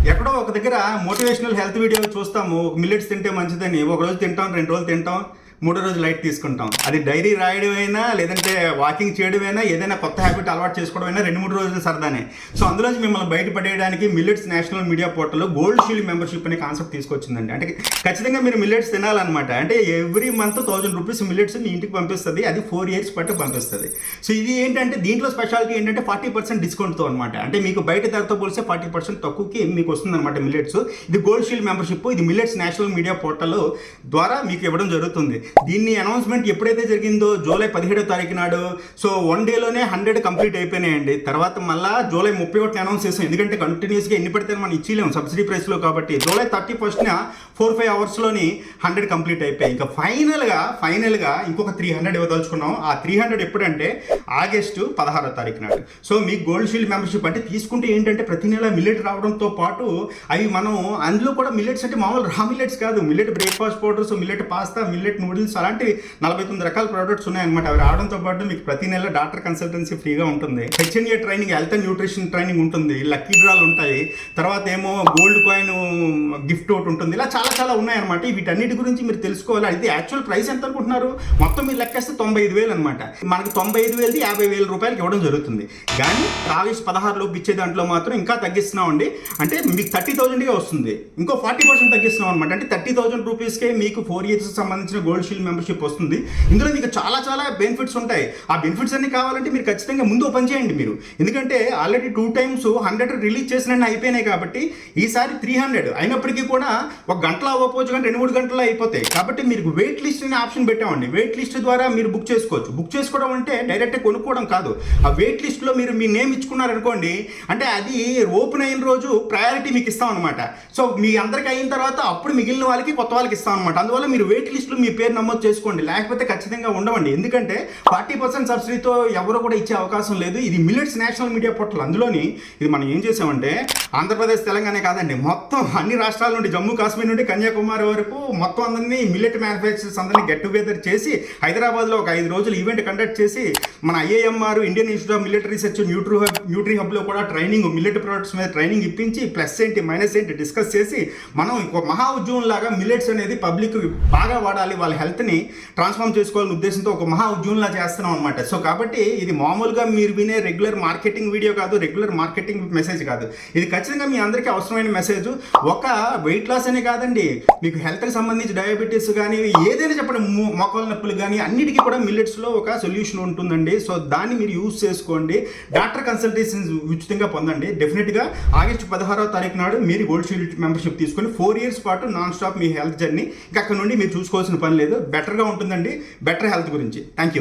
ఎక్కడో ఒక దగ్గర మోటివేషనల్ హెల్త్ వీడియో చూస్తాము, మిల్లెట్స్ తింటే మంచిదని. ఒక రోజు తింటాం, 2 రోజులు తింటాం, 3 రోజులు లైట్ తీసుకుంటాం. అది డైరీ రాయడమైనా, లేదంటే వాకింగ్ చేయడమైనా, ఏదైనా కొత్త హ్యాబిట్ అలవాటు చేసుకోవడమైనా 2-3 రోజులు సరదానే. సో అందులోంచి మిమ్మల్ని బయటపడేయడానికి millets national media portal gold shield membership అనే కాన్సెప్ట్ తీసుకొచ్చిందండి. అంటే ఖచ్చితంగా మీరు మిల్లెట్స్ తినాలన్నమాట. అంటే ఎవ్రీ మంత్ 1000 రూపీస్ మిల్లెట్స్ మీ ఇంటికి పంపిస్తుంది. అది 4 years పాటు పంపిస్తుంది. సో ఇది ఏంటంటే దీంట్లో స్పెషాలిటీ ఏంటంటే 40% డిస్కౌంట్తో అనమాట. అంటే మీకు బయట ధరతో పోలిస్తే 40% తక్కువకి మీకు వస్తుంది అనమాట మిల్లెట్స్. ఇది గోల్డ్ షీల్డ్ మెంబర్షిప్. ఇది మిల్లెట్స్ నేషనల్ మీడియా పోర్టల్ ద్వారా మీకు ఇవ్వడం జరుగుతుంది. దీన్ని అనౌన్స్మెంట్ ఎప్పుడైతే జరిగిందో జూలై 17వ తారీఖు నాడు, సో 1 డేలోనే 100 కంప్లీట్ అయిపోయినాయండి. తర్వాత మళ్ళీ జూలై 31 అనౌన్స్ చేసాం. ఎందుకంటే కంటిన్యూస్గా ఎన్ని పడితే మనం ఇచ్చేయలేము సబ్సిడీ ప్రైస్లో. కాబట్టి జూలై 31న 4-5 అవర్స్లోని 100 కంప్లీట్ అయిపోయాయి. ఇంకా ఫైనల్గా ఇంకొక 300 ఇవ్వదలుచుకున్నాం. ఆ 300 ఎప్పుడంటే ఆగస్టు 16వ తారీఖు నాడు. సో మీకు గోల్డ్ షీల్డ్ మెంబర్షిప్ అంటే తీసుకుంటే ఏంటంటే ప్రతి నెల మిల్లెట్ రావడంతో పాటు అవి మనం అందులో కూడా మిల్లెట్స్ అంటే మామూలు రా మిల్లెట్స్ కాదు, millet breakfast powders, millet pasta, millet noodles, అలాంటి 49 రకాల ప్రోడక్ట్స్ ఉన్నాయన్నమాట. అవి రావడంతో పాటు మీకు ప్రతి నెల డాక్టర్ కన్సల్టెన్సీ ఫ్రీగా ఉంటుంది. HNA training, health and nutrition training ఉంటుంది. లక్కీ డ్రాలు ఉంటాయి. తర్వాత ఏమో గోల్డ్ కాయిన్ గిఫ్ట్ ఒకటి ఉంటుంది. ఇలా చాలా ఉన్నాయన్నమాట. వీటన్నిటి గురించి మీరు తెలుసుకోవాలి. అయితే యాక్చువల్ ప్రైస్ ఎంత అనుకుంటున్నారు? మొత్తం మీరు లెక్కేస్తే 95,000 అనమాట. మనకి 95,000 50,000 రూపాయలకి ఇవ్వడం జరుగుతుంది. కానీ ఆగస్టు 16 లోపు ఇచ్చే దాంట్లో మాత్రం ఇంకా తగ్గిస్తున్నామండి. అంటే మీకు 30,000గా వస్తుంది. ఇంకో 40% తగ్గిస్తున్నాం అనమాట. అంటే 30,000 రూపీస్కే మీకు 4 years సంబంధించిన గోల్డ్ షీల్డ్ మెంబర్షిప్ వస్తుంది. ఇందులో మీకు చాలా బెనిఫిట్స్ ఉంటాయి. ఆ బెనిఫిట్స్ అన్ని కావాలంటే మీరు ఖచ్చితంగా ముందు ఓపెన్ చేయండి మీరు. ఎందుకంటే ఆల్రెడీ 2 times 100 రిలీజ్ చేసిన అయిపోయినాయి. కాబట్టి ఈసారి 300 అయినప్పటికీ కూడా 1 గంటలో అవ్వకపోవచ్చు, కానీ 2-3 గంటల్లో అయిపోతాయి. కాబట్టి మీరు వెయిట్ లిస్ట్ అనే ఆప్షన్ పెట్టామండి. వెయిట్ లిస్ట్ ద్వారా మీరు బుక్ చేసుకోవచ్చు. బుక్ చేసుకోవడం అంటే డైరెక్ట్ కొనుక్కోవడం కాదు. ఆ వెయిట్ లిస్ట్లో మీరు మీ నేమ్ ఇచ్చుకున్నారనుకోండి, అంటే అది ఓపెన్ అయిన రోజు ప్రయారిటీ మీకు ఇస్తాం అనమాట. సో మీ అందరికీ అయిన తర్వాత అప్పుడు మిగిలిన వాళ్ళకి, కొత్త వాళ్ళకి ఇస్తాం అనమాట. అందువల్ల మీరు వెయిట్ లిస్ట్లో మీ పేరు నమోదు చేసుకోండి. లేకపోతే ఖచ్చితంగా ఉండవండి. ఎందుకంటే 40% సబ్సిడీతో ఎవరు కూడా ఇచ్చే అవకాశం లేదు. ఇది మిల్లెట్స్ నేషనల్ మీడియా పోర్టల్. అందులోని ఇది మనం ఏం చేసామంటే ఆంధ్రప్రదేశ్, తెలంగాణ కాదండి, మొత్తం అన్ని రాష్ట్రాల నుండి, జమ్మూ కాశ్మీర్ నుండి కన్యాకుమారి వరకు మొత్తం అందరినీ మిల్లెట్ మ్యానుఫ్యాక్చరర్స్ అందరినీ గెట్ టుగెదర్ చేసి హైదరాబాద్లో ఒక 5 రోజులు ఈవెంట్ కండక్ట్ చేసి మన IAMR, Indian institute of millet research, nutri హబ్లో కూడా ట్రైనింగ్, మిల్లెట్ ప్రొడక్ట్స్ మీద ట్రైనింగ్ ఇప్పించి ప్లస్ ఏంటి మైనస్ ఏంటి డిస్కస్ చేసి మనం ఒక మహా ఉద్యమం లాగా మిల్లెట్స్ అనేది పబ్లిక్ బాగా వాడాలి, వాళ్ళ హెల్త్ని ట్రాన్స్ఫార్మ్ చేసుకోవాలనే ఉద్దేశంతో ఒక మహా ఉద్యమంలా చేస్తున్నాం అనమాట. సో కాబట్టి ఇది మామూలుగా మీరు వినే రెగ్యులర్ మార్కెటింగ్ వీడియో కాదు, రెగ్యులర్ మార్కెటింగ్ మెసేజ్ కాదు. ఇది ఖచ్చితంగా మీ అందరికీ అవసరమైన మెసేజ్. ఒక వెయిట్ లాస్ అనే కాదండి, మీకు హెల్త్కి సంబంధించి డయాబెటీస్ కానీ ఏదైనా చెప్పండి, మోకాళ్ళ నొప్పులు కానీ అన్నిటికీ కూడా మిల్లెట్స్లో ఒక సొల్యూషన్ ఉంటుందండి. సో దాన్ని మీరు యూజ్ చేసుకోండి. డాక్టర్ కన్సల్టేషన్ ఉచితంగా పొందండి. డెఫినెట్గా ఆగస్టు 16వ తారీఖు నాడు మీరు గోల్డ్ షీల్డ్ మెంబర్షిప్ తీసుకొని 4 years పాటు non stop me health journey. ఇంకా అక్కడ నుండి మీరు చూసుకోవాల్సిన పని లేదు. బెటర్గా ఉంటుందండి, బెటర్ హెల్త్ గురించి. Thank you.